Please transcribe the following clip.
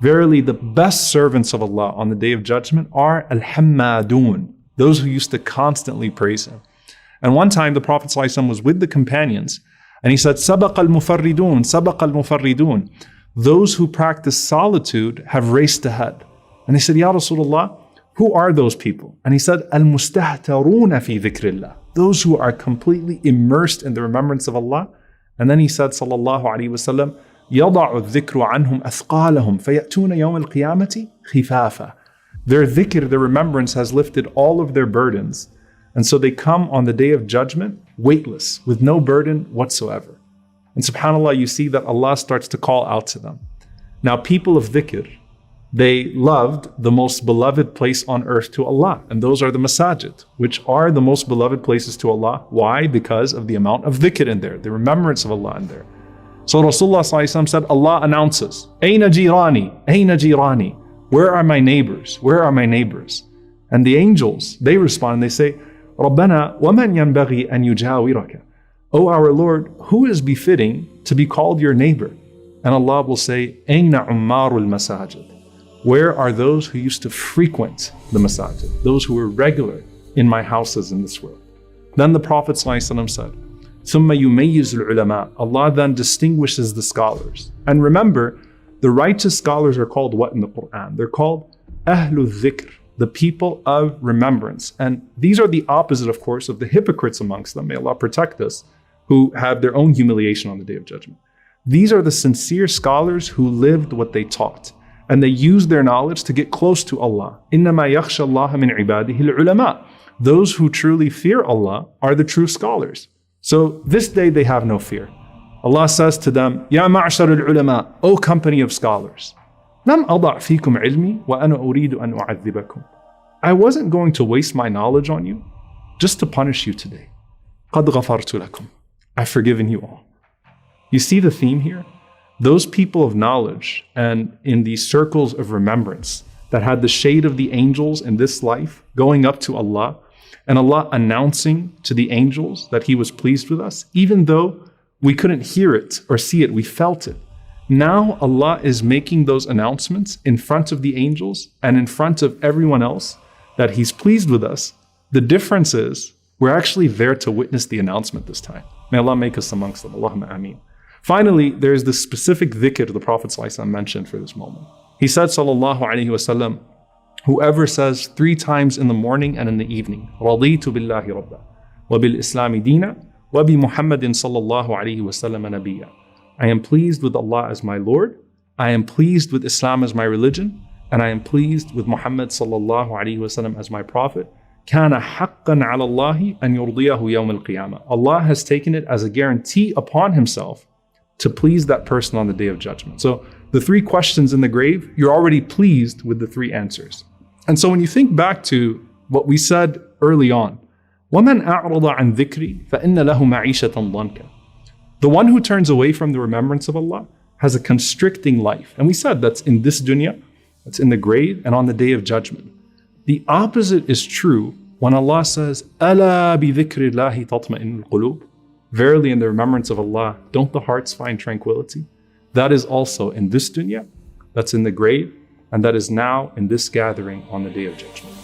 Verily, the best servants of Allah on the Day of Judgment are al-hammadun, those who used to constantly praise Him. And one time the Prophet ﷺ was with the companions and he said, Sabaq al-mufarridun, Sabaq al-mufarridun. Those who practice solitude have raced ahead. And they said, Ya Rasulullah, who are those people? And he said, al-mustahtaruna fi dhikrillah. Those who are completely immersed in the remembrance of Allah. And then he said, sallallahu alayhi wa sallam, يَضَعُ الذِّكْرُ عَنْهُمْ أَثْقَالَهُمْ فَيَأْتُونَ يَوْمَ الْقِيَامَةِ خِفَافًا. Their dhikr, their remembrance has lifted all of their burdens. And so they come on the Day of Judgment weightless, with no burden whatsoever. And subhanAllah, you see that Allah starts to call out to them. Now, people of dhikr, they loved the most beloved place on earth to Allah. And those are the masajid, which are the most beloved places to Allah. Why? Because of the amount of dhikr in there, the remembrance of Allah in there. So Rasulullah ﷺ said, Allah announces, Aina jirani, Aina jirani. Where are my neighbors? Where are my neighbors? And the angels, they respond and they say, Rabbana, waman yanbaghi an yujawiraka. O our Lord, who is befitting to be called your neighbor? And Allah will say, Aina ummarul masajid. Where are those who used to frequent the masajid? Those who were regular in my houses in this world. Then the Prophet ﷺ said, ثُمَّ يُمَيِّزُ الْعُلَمَاء. Allah then distinguishes the scholars. And remember, the righteous scholars are called what in the Quran? They're called Ahlul Dhikr, the people of remembrance. And these are the opposite, of course, of the hypocrites amongst them. May Allah protect us, who have their own humiliation on the Day of Judgment. These are the sincere scholars who lived what they taught. And they used their knowledge to get close to Allah. إِنَّمَا يَخْشَى اللَّهَ مِنْ عِبَادِهِ الْعُلَمَاء. Those who truly fear Allah are the true scholars. So this day they have no fear. Allah says to them, Ya ma'ashar al-ulama, O company of scholars, لَمْ أَضَعْ فِيكُمْ عِلْمِي وَأَنَا أُرِيدُ أَنْ أُعَذِّبَكُمْ. I wasn't going to waste my knowledge on you just to punish you today. قَدْ غَفَرْتُ لَكُمْ. I've forgiven you all. You see the theme here? Those people of knowledge and in these circles of remembrance that had the shade of the angels in this life going up to Allah, and Allah announcing to the angels that He was pleased with us, even though we couldn't hear it or see it, we felt it. Now Allah is making those announcements in front of the angels and in front of everyone else that He's pleased with us. The difference is we're actually there to witness the announcement this time. May Allah make us amongst them. Allahumma ameen. Finally, there is the specific dhikr the Prophet ﷺ mentioned for this moment. He said, sallallahu alayhi wasallam, whoever says 3 times in the morning and in the evening, رَضِيتُ بِاللَّهِ رَبَّا وَبِالْإِسْلَامِ دِينًا وَبِمُحَمَّدٍ صَلَّى اللَّهُ عَلَيْهِ وَسَلَّمَ نَبِيًّا. I am pleased with Allah as my Lord, I am pleased with Islam as my religion, and I am pleased with Muhammad sallallahu alayhi wasallam as my prophet. كَانَ حَقًّا عَلَى اللَّهِ أَنْ يُرْضِيَهُ يَوْمَ الْقِيَامَةِ. Allah has taken it as a guarantee upon Himself to please that person on the Day of Judgment. So the 3 questions in the grave, you're already pleased with the 3 answers. And so when you think back to what we said early on, وَمَنْ أَعْرَضَ عَنْ ذِكْرِي فَإِنَّ لَهُ مَعِيشَةً ضَنْكًا. The one who turns away from the remembrance of Allah has a constricting life. And we said that's in this dunya, that's in the grave, and on the Day of Judgment. The opposite is true when Allah says, أَلَا بِذِكْرِ اللَّهِ تَطْمَئِنُّ الْقُلُوبِ. Verily, in the remembrance of Allah, don't the hearts find tranquility? That is also in this dunya, that's in the grave, and that is now in this gathering on the Day of Judgment.